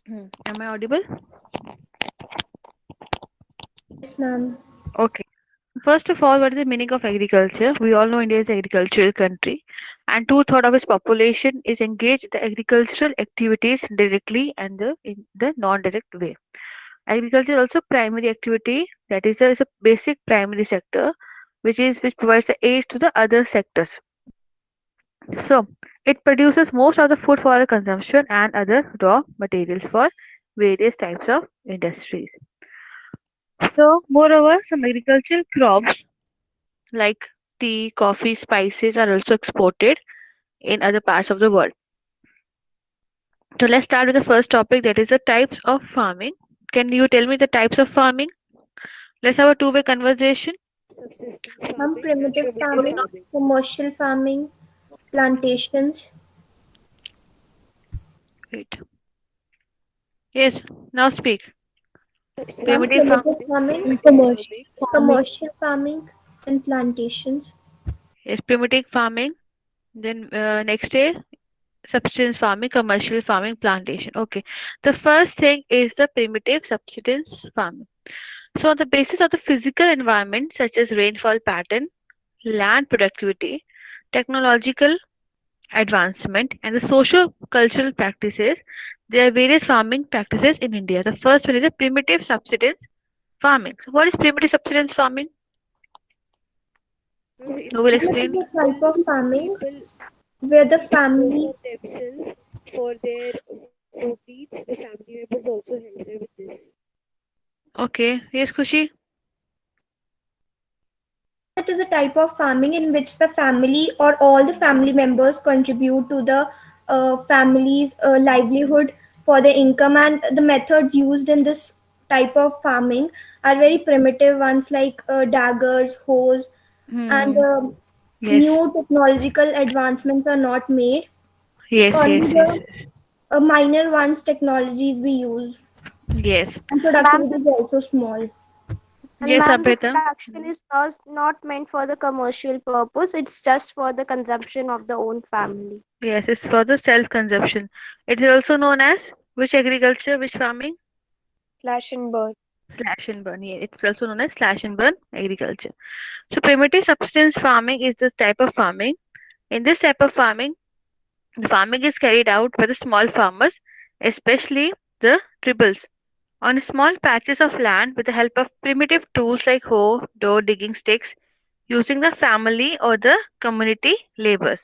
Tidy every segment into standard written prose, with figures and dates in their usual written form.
Am I audible? Yes, ma'am. Okay. First of all, what is the meaning of agriculture? We all know India is an agricultural country, and two-thirds of its population is engaged in the agricultural activities directly and in the non-direct way. Agriculture is also primary activity, that is a basic primary sector, which provides the aid to the other sectors. So it produces most of the food for our consumption and other raw materials for various types of industries. So moreover, some agricultural crops like tea, coffee, spices are also exported in other parts of the world. So let's start with the first topic, that is the types of farming. Can you tell me the types of farming? Let's have a two-way conversation. Subsistence Ma'am, farming and primitive primitive farming, farming. commercial farming, plantations. Wait. Yes, now speak. Ma'am, Primitive Subsistence farm. primitive farming, farming, primitive farming, commercial farming, and plantations. Yes, primitive farming. Then next is subsistence farming, commercial farming, plantation. Okay. The first thing is the primitive subsistence farming. So on the basis of the physical environment such as rainfall pattern, land productivity, technological advancement, and the social cultural practices, there are various farming practices in India. The first one is a primitive subsistence farming. So what is primitive subsistence farming? Who will Ma'am, it is explain? a type of farming people where the people family. for themselves, for their food needs. The family members also help them with this. Okay. Yes, Kushi. Ma'am, it is a type of farming in which the family or all the family members contribute to the family's livelihood for the income, and the methods used in this type of farming are very primitive ones like daggers, hoes, and Hmm. Yes. new technological advancements are not made. Yes. Only Yes. Yes. the minor ones technologies we use, Yes. and Ma'am, productivity is also small. and Yes, ma'am, this Abhita. production is not meant for the commercial purpose. It's just for the consumption of the own family. Yes, it's for the self-consumption. It is also known as which agriculture, which farming? Slash and burn. Slash and burn. Yeah, it's also known as slash and burn agriculture. So primitive subsistence farming is this type of farming. In this type of farming, the farming is carried out by the small farmers, especially the tribals, on small patches of land with the help of primitive tools like hoe, dough, digging sticks, using the family or the community labors.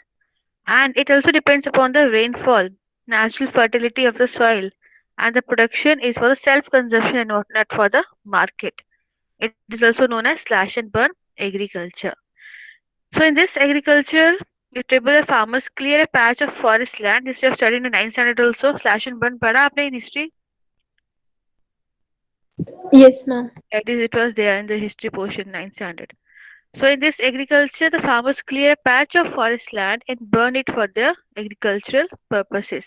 And it also depends upon the rainfall, natural fertility of the soil, and the production is for the self-consumption and not for the market. It is also known as slash and burn agriculture. So in this agriculture, you tribal farmers clear a patch of forest land. This you have studied in the 9th standard also. Slash and burn पढ़ा आपने in history? Yes, ma'am. It was there in the history portion, 9th standard. So in this agriculture, the farmers clear a patch of forest land and burn it for their agricultural purposes,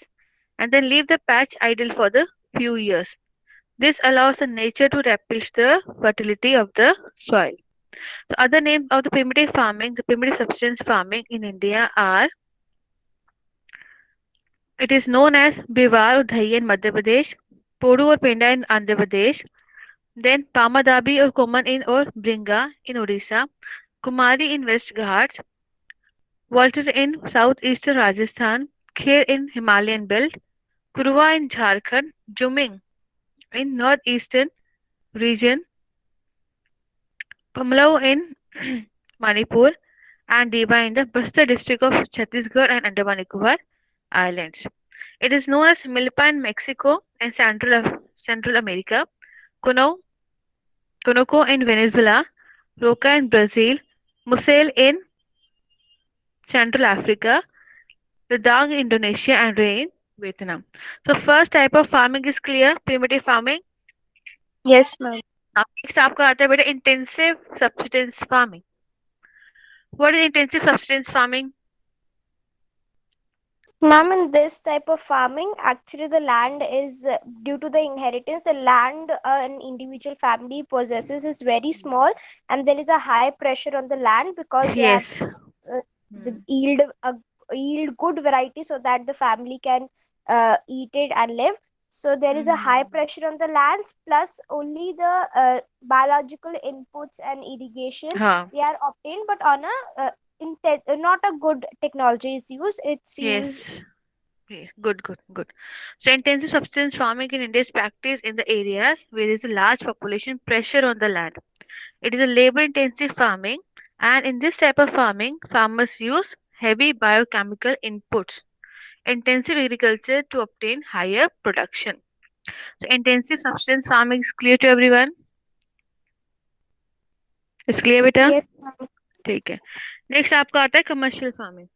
and then leave the patch idle for the few years. This allows the nature to replenish the fertility of the soil. The other names of the primitive farming, the primitive subsistence farming in India are, it is known as Bivar Udhai in Madhya Pradesh, Podu or Penda in Andhra Pradesh, then Pamadabi or Koman in or Bringa in Odisha, Kumari in West Ghats, Walter in southeastern Rajasthan, Kher in Himalayan belt, Kurwa in Jharkhand, Juming in northeastern region, Pamlau in Manipur, and Deba in the Bastar district of Chhattisgarh and Andaman Nicobar Islands. It is known as Milpa in Mexico and Central America, Cuno, Conoco in Venezuela, Roca in Brazil, Musel in Central Africa, Ladang in Indonesia, and Ray in Vietnam. So first type of farming is clear, primitive farming. Yes, ma'am. Now next आपका आता है बेटा intensive subsistence farming. What is intensive subsistence farming? Ma'am, in this type of farming, actually the land is due to the inheritance, the land an individual family possesses is very small, and there is a high pressure on the land because they have Yes. the Hmm. yield good variety so that the family can eat it and live. So there is a high Mm. pressure on the lands, plus only the biological inputs and irrigation Huh. they are obtained, but on a not a good technology is used. It's Yes. used. Yes. Good. Good. Good. So intensive subsistence farming in India is practiced in the areas where there is a large population pressure on the land. It is a labor-intensive farming, and in this type of farming, farmers use heavy biochemical inputs, intensive agriculture to obtain higher production. So intensive subsistence farming is clear to everyone. It's clear बेटा? Yes. ठीक है. Next आपका आता है commercial farming.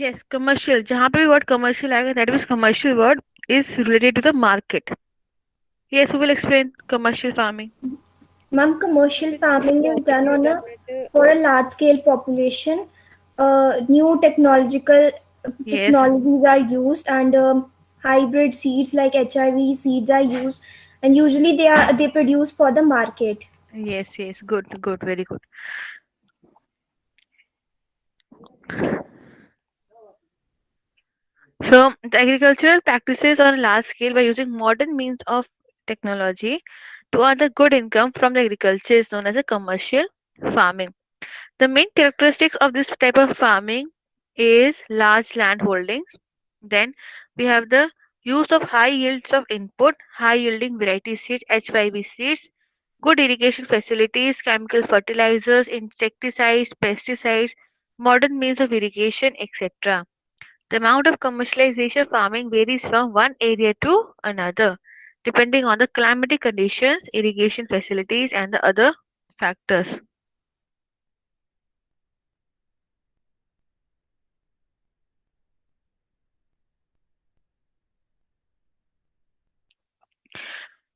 Yes commercial जहाँ पे भी word commercial आएगा that means commercial word is related to the market. Yes, we will explain commercial farming. Ma'am, commercial It means farming is done properties on a that for a large scale population. New technological Yes, technologies are used, and hybrid seeds like HIV seeds are used, and usually they produce for the market. yes, yes. Good, good, very good. So, the agricultural practices on a large scale by using modern means of technology to earn a good income from the agriculture is known as a commercial farming. The main characteristics of this type of farming is large land holdings. Then we have the use of high yields of input, high yielding variety seeds, H5B seeds, good irrigation facilities, chemical fertilizers, insecticides, pesticides, modern means of irrigation, etc. The amount of commercialization farming varies from one area to another, depending on the climatic conditions, irrigation facilities, and the other factors.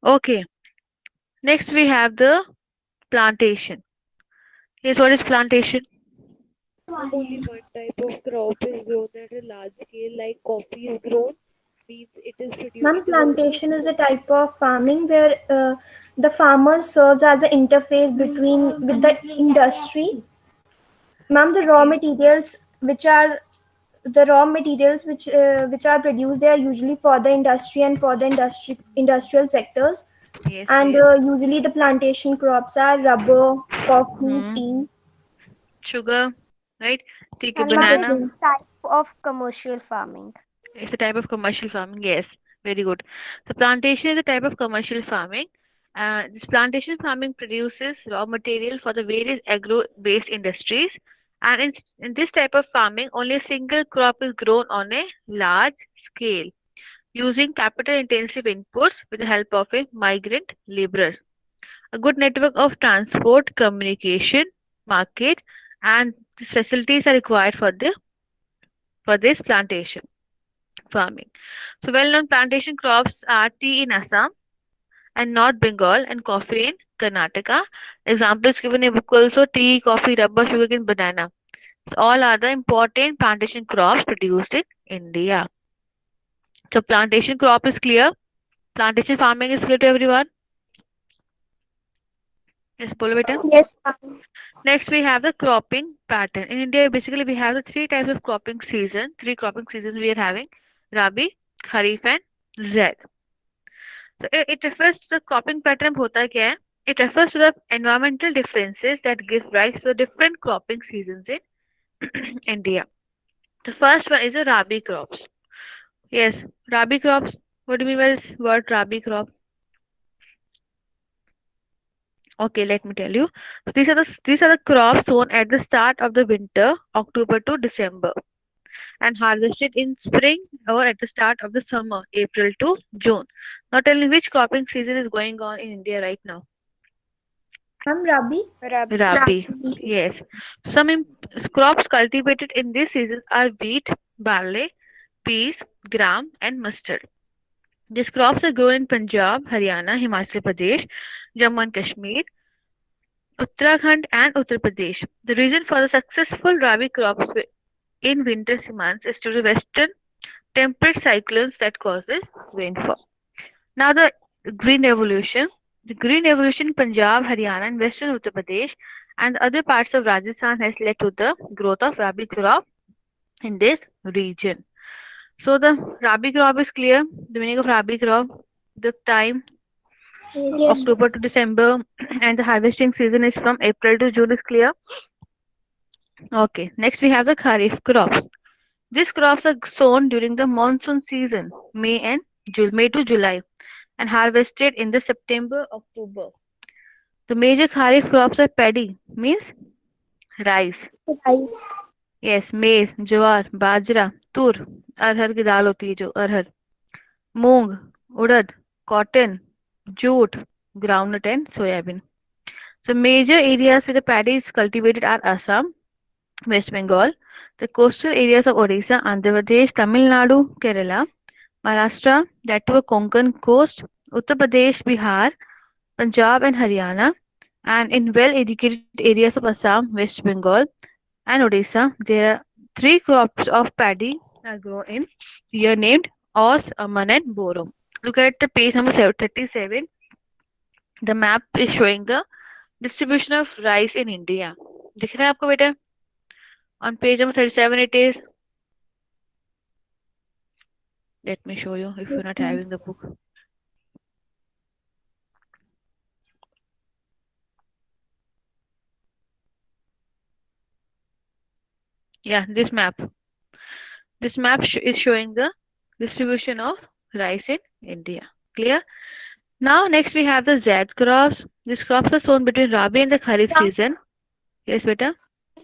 Okay, next we have the plantation. Yes, what is plantation? only one type of crop is grown at a large scale, like coffee is grown, means Ma'am, it is also plantation is a type of farming where the farmer serves as an interface between with the industry. Ma'am, Okay. the raw materials which are produced, they are usually for the industry and for the industrial sectors. Yes, And yes. usually the plantation crops are rubber, coffee, Hmm. tea. Sugar, right? Take a And ma'am, it's banana. Exactly. a type of commercial farming. It's a type of commercial farming. Yes, very good. So plantation is a type of commercial farming. This plantation farming produces raw material for the various agro-based industries. And in this type of farming, only a single crop is grown on a large scale, using capital-intensive inputs with the help of a migrant laborers. A good network of transport, communication, market, and these facilities are required for this plantation farming. So well-known plantation crops are tea in Assam and North Bengal and coffee in Karnataka. Examples given in book also tea, coffee, rubber, sugarcane, banana. So all are the important plantation crops produced in India. So plantation crop is clear. Plantation farming is clear to everyone. Yes, bolo beta. Yes, ma'am. Next we have the cropping pattern. In India, basically we have the three types of cropping season. Three cropping seasons we are having: Rabi, Kharif, and Zaid. So it refers to the cropping pattern होता क्या है? It refers to the environmental differences that give rise to the different cropping seasons in India. The first one is the Rabi crops. Yes, Rabi crops. What do you mean by this word Rabi crop? Okay, let me tell you. So these are the crops sown at the start of the winter, October to December, and harvested in spring or at the start of the summer, April to June. Now tell me which cropping season is going on in India right now? Ma'am, Rabi. Rabi. Rabi. Yes. Some crops cultivated in this season are wheat, barley, peas, gram, and mustard. These crops are grown in Punjab, Haryana, Himachal Pradesh, Jammu and Kashmir, Uttarakhand, and Uttar Pradesh. The reason for the successful Rabi crops in winter months is due to western temperate cyclones that causes rainfall. Now the Green Revolution. The Green Revolution in Punjab, Haryana, and Western Uttar Pradesh and other parts of Rajasthan has led to the growth of Rabi crop in this region. So the Rabi crop is clear. The meaning of Rabi crop, the time Yes. October to December, and the harvesting season is from April to June is clear. Okay, next we have the Kharif crops. These crops are sown during the monsoon season, May to July, and harvested in the September October. The major Kharif crops are paddy, means rice. Rice. Yes, maize, ज्वार, बाजरा, तुर, अरहर की दाल होती है जो अरहर, मूंग, उड़द, cotton, jute, groundnut and soybean. So major areas where the paddy is cultivated are Assam, West Bengal, the coastal areas of Odisha, Andhra Pradesh, Tamil Nadu, Kerala, Maharashtra, that to a Konkan coast, Uttar Pradesh, Bihar, Punjab and Haryana, and in well-educated areas of Assam, West Bengal, and Odisha, there are three crops of paddy are grown in year named Os, Aman and Boro. Look at the page number 37. The map is showing the distribution of rice in India. दिख रहा है आपको बेटा? On page number 37 it is. Let me show you if Yes, you're not ma'am. having the book. Yeah, this map. This map is showing the distribution of rice in India. Clear? Now next we have the Z crops. These crops are sown between Rabi and the Kharif season. Yes, beta.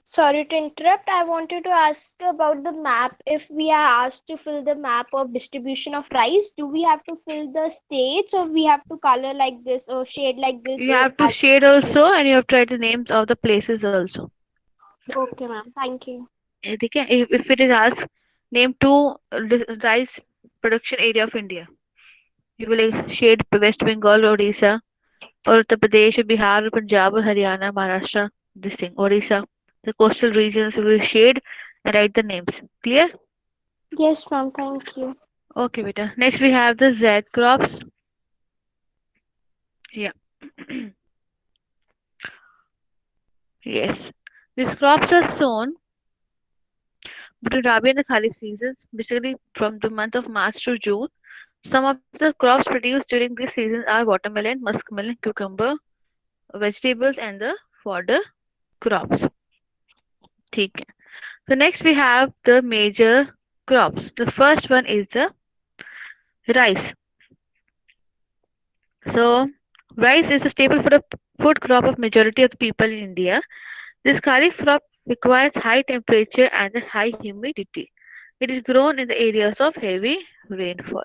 Sorry to interrupt. I wanted to ask about the map. If we are asked to fill the map of distribution of rice, do we have to fill the states or we have to color like this or shade like this? You have to shade also and you have to write the names of the places also. Okay, ma'am. Thank you. ठीक है? If it is asked, name two rice production area of India. You will like shade West Bengal, Odisha, or Uttar Pradesh, Bihar, Punjab, Haryana, Maharashtra. This thing, Odisha. The coastal regions you will shade and write the names. Clear? Yes, ma'am. Thank you. Okay, beta. Next we have the Z crops. Yeah. Yes. These crops are sown between Rabi and the Kharif seasons, basically from the month of March to June. Some of the crops produced during these seasons are watermelon, muskmelon, cucumber, vegetables, and the fodder crops. ठीक है. So next we have the major crops. The first one is the rice. So rice is a staple food crop of majority of the people in India. This kharif crop requires high temperature and a high humidity. It is grown in the areas of heavy rainfall.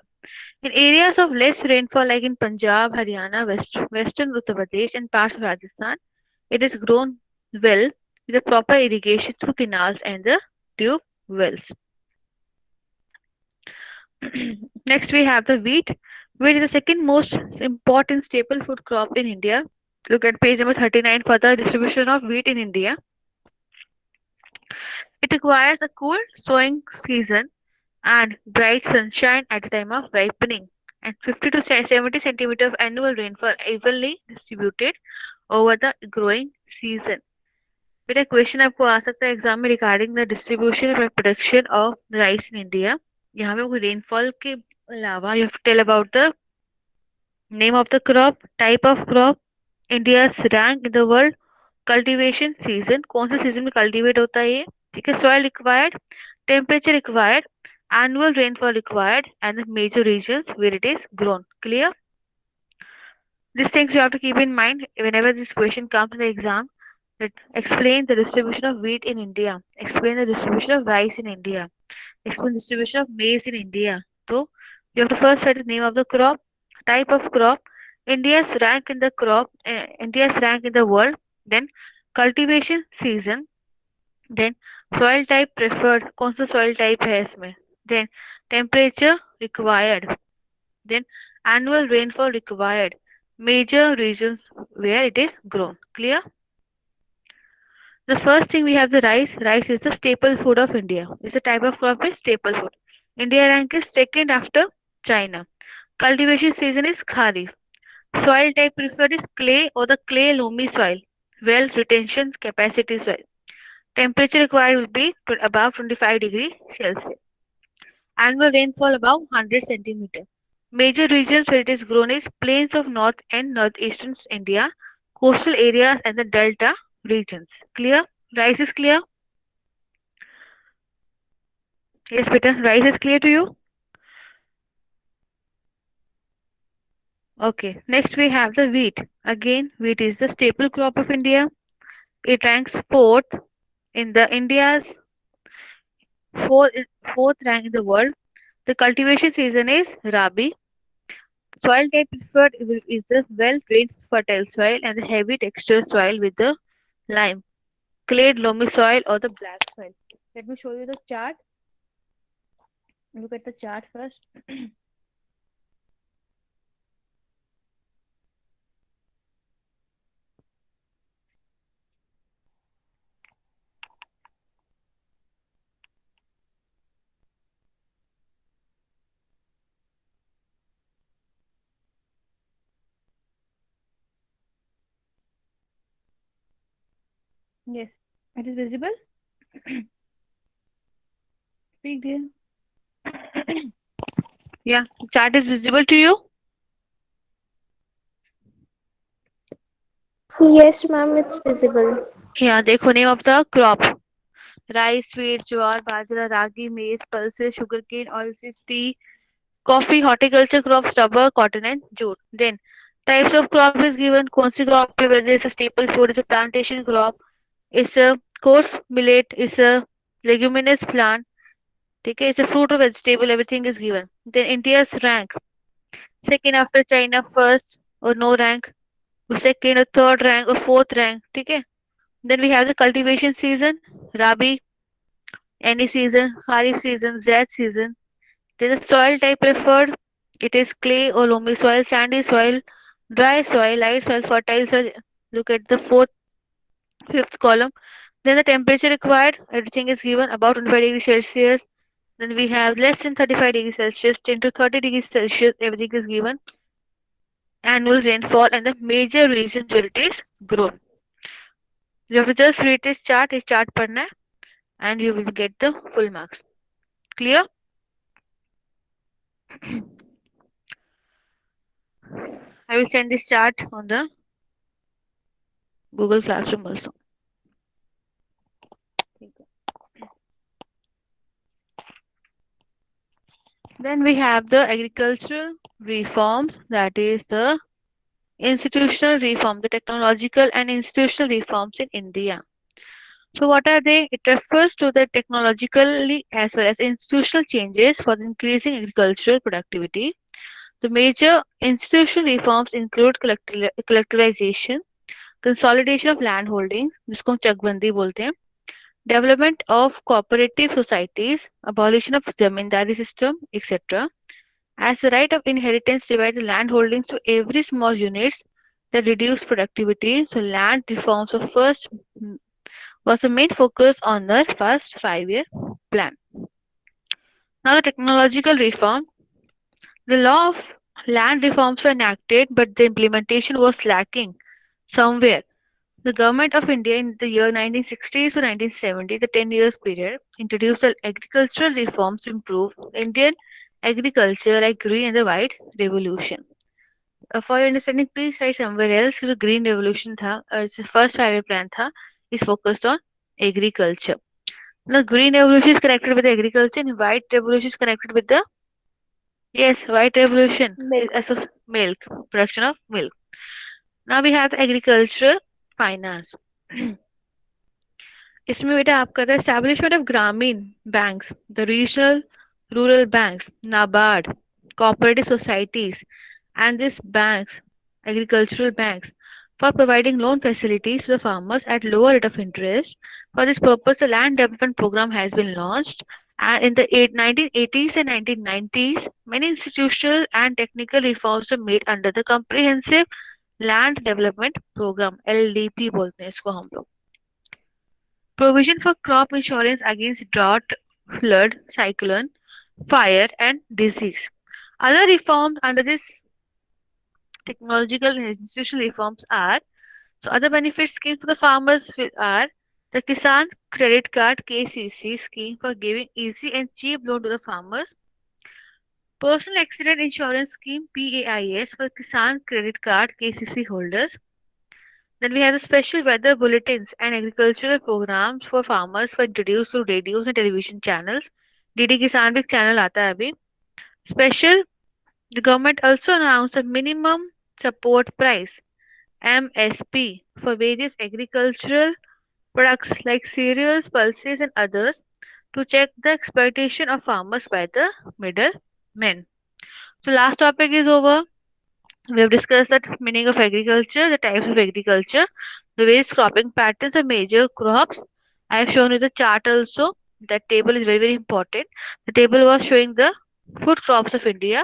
In areas of less rainfall like in Punjab, Haryana, Western Uttar Pradesh and parts of Rajasthan, it is grown well with a proper irrigation through canals and the tube wells. Next we have the wheat. Wheat is the second most important staple food crop in India. Look at page number 39 for the distribution of wheat in India. It requires a cool sowing season and bright sunshine at the time of ripening, and 50 to 70 centimeter of annual rainfall evenly distributed over the growing season. बेटा question आपको आ सकता है exam में regarding the distribution और production of rice in India. यहाँ पे rainfall के अलावा you have to tell about the name of the crop, type of crop, India's rank in the world, cultivation season, कौन से सीजन में cultivate होता है ये, ठीक है, soil required, temperature required, annual rainfall required, and the major regions where it is grown. Clear? These things you have to keep in mind whenever this question comes in the exam. That explain the distribution of wheat in India. Explain the distribution of rice in India. Explain the distribution of maize in India. So you have to first write the name of the crop, type of crop, India's rank in the crop, India's rank in the world, then cultivation season, then soil type preferred, कौन सा soil type है इसमें, then temperature required, then annual rainfall required, major regions where it is grown. Clear? The first thing we have the rice. Rice is the staple food of India. It's a type of crop is staple food. India rank is second after China. Cultivation season is Kharif. Soil type preferred is clay or the clay loamy soil. Well retention capacity soil. Temperature required will be above 25 degrees Celsius. Annual rainfall above 100 centimeter. Major regions where it is grown is plains of north and northeastern India, coastal areas and the delta regions. Clear? Rice is clear? Yes, Peter. Rice is clear to you? Okay. Next we have the wheat. Again, wheat is the staple crop of India. It ranks in the India's fourth, fourth rank in the world. The cultivation season is Rabi. Soil type preferred is the well-drained fertile soil and the heavy texture soil with the lime, clay, loamy soil or the black soil. Let me show you the chart. Look at the chart first. Yes, it is visible. Speak dear. Yeah, chart is visible to you. Yes, ma'am, it's visible. Yeah, देखो name of the crop. Rice, wheat, jowar, bajra, ragi, maize, pulses, sugarcane, oilseeds, tea, coffee, horticulture crops, rubber, cotton and jute. Then types of crop is given. कौन सी crop पे whether it's a staple food, it's a plantation crop, it's a coarse millet, it's a leguminous plant. ठीक है, it's a fruit or vegetable. Everything is given. Then India's rank second after China, first or no rank, or second or third rank or fourth rank. ठीक है. Then we have the cultivation season, Rabi, any season, Kharif season, Zaid season. Then the soil type preferred, it is clay or loamy soil, sandy soil, dry soil, light soil, fertile soil. Look at the fourth, fifth column. Then the temperature required, everything is given about 25 degrees Celsius. Then we have less than 35 degrees Celsius, 10 to 30 degrees Celsius, everything is given. Annual rainfall and the major regions where it is grown. You have to just read this chart पढ़ना है, and you will get the full marks. Clear? I will send this chart on the Google Classroom also. Then we have the agricultural reforms, that is the institutional reform, the technological and institutional reforms in India. So what are they? It refers to the technologically as well as institutional changes for increasing agricultural productivity. The major institutional reforms include collectivization, consolidation of land holdings, जिसको हम चकबंदी बोलते हैं, development of cooperative societies, abolition of zamindari system, etc. As the right of inheritance divides the land holdings to every small units that reduce productivity, so land reforms of first was the main focus on the first 5-year plan. Now the technological reform. The law of land reforms were enacted, but the implementation was lacking somewhere. The government of India in the year 1960 to 1970, the 10 years period, introduced the agricultural reforms to improve Indian agriculture like green and the white revolution. For your understanding, please write somewhere else कि जो green revolution था और जो first 5-year plan था is focused on agriculture. The green revolution is connected with the agriculture and white revolution is connected with the, yes, white revolution is Milk. milk, production of milk. Now we have the agricultural finance. इसमें बेटा आपका था establishment of ग्रामीण banks, the regional rural banks, NABARD, cooperative societies, and these banks, agricultural banks, for providing loan facilities to the farmers at lower rate of interest. For this purpose, the land development program has been launched. And in the 1980s and 1990s, many institutional and technical reforms were made under the Comprehensive Land Development Program, LDP बोलते हैं इसको हम लोग. Provision for crop insurance against drought, flood, cyclone, fire, and disease. Other reforms under this technological and institutional reforms are, so other benefit schemes for the farmers are the Kisan Credit Card KCC scheme for giving easy and cheap loan to the farmers. Personal Accident Insurance Scheme PAIS for Kisan Credit Card KCC holders. Then we have the special weather bulletins and agricultural programs for farmers were introduced through radios and television channels. DD Kisan भी एक channel आता है अभी. Special, the government also announced a minimum support price MSP for various agricultural products like cereals, pulses, and others to check the exploitation of farmers by the middlemen. So last topic is over. We have discussed the meaning of agriculture, the types of agriculture, the various cropping patterns of major crops. I have shown you the chart also. That table is very, very important. The table was showing the food crops of India,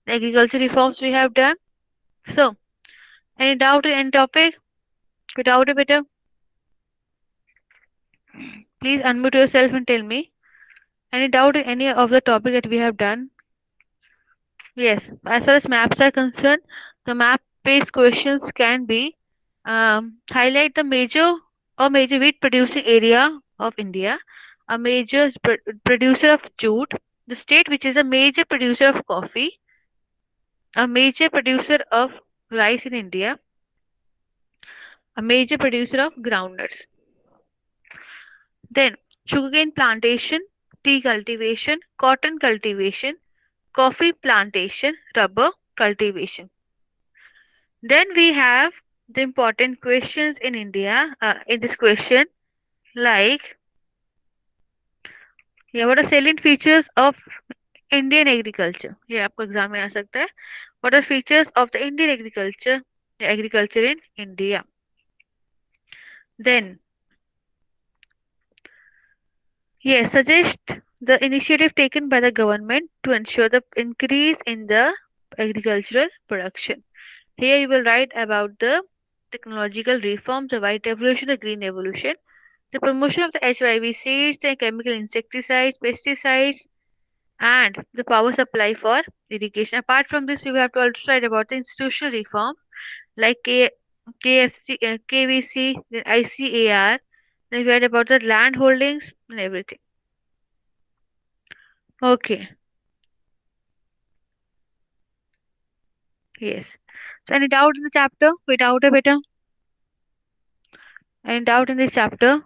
the agriculture reforms we have done. So, any doubt in any topic? Without a better, please unmute yourself and tell me. Any doubt in any of the topic that we have done? Yes, as far as maps are concerned, the map-based questions can be highlight the major wheat producing area of India, a major producer of jute, the state which is a major producer of coffee, a major producer of rice in India, a major producer of groundnuts. Then sugarcane plantation, tea cultivation, cotton cultivation, coffee plantation, rubber cultivation. Then we have the important questions in India. In this question, like yeah, what are salient features of Indian agriculture? ये आपको exam में आ सकता है. What are features of the Indian agriculture? The agriculture in India. Then yes, suggest the initiative taken by the government to ensure the increase in the agricultural production. Here you will write about the technological reforms, the white revolution, the green revolution, the promotion of the HIV seeds, the chemical insecticides, pesticides, and the power supply for irrigation. Apart from this, we have to also write about the institutional reform like KFC, KVC, then ICAR. Then we write about the land holdings and everything. Okay, yes. So any doubt in the chapter? Without a better? Any doubt in this chapter?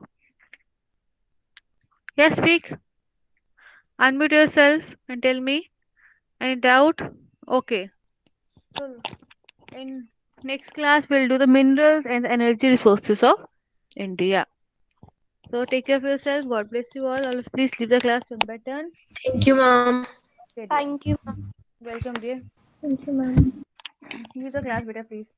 Yes, speak. Unmute yourself and tell me. Any doubt? Okay. So in next class, we'll do the minerals and the energy resources of India. So take care of yourself. God bless you all. Please leave the class one by turn. Thank you, ma'am. Okay, dear. Thank you. Welcome, dear. Thank you, ma'am. Leave the class, better, please.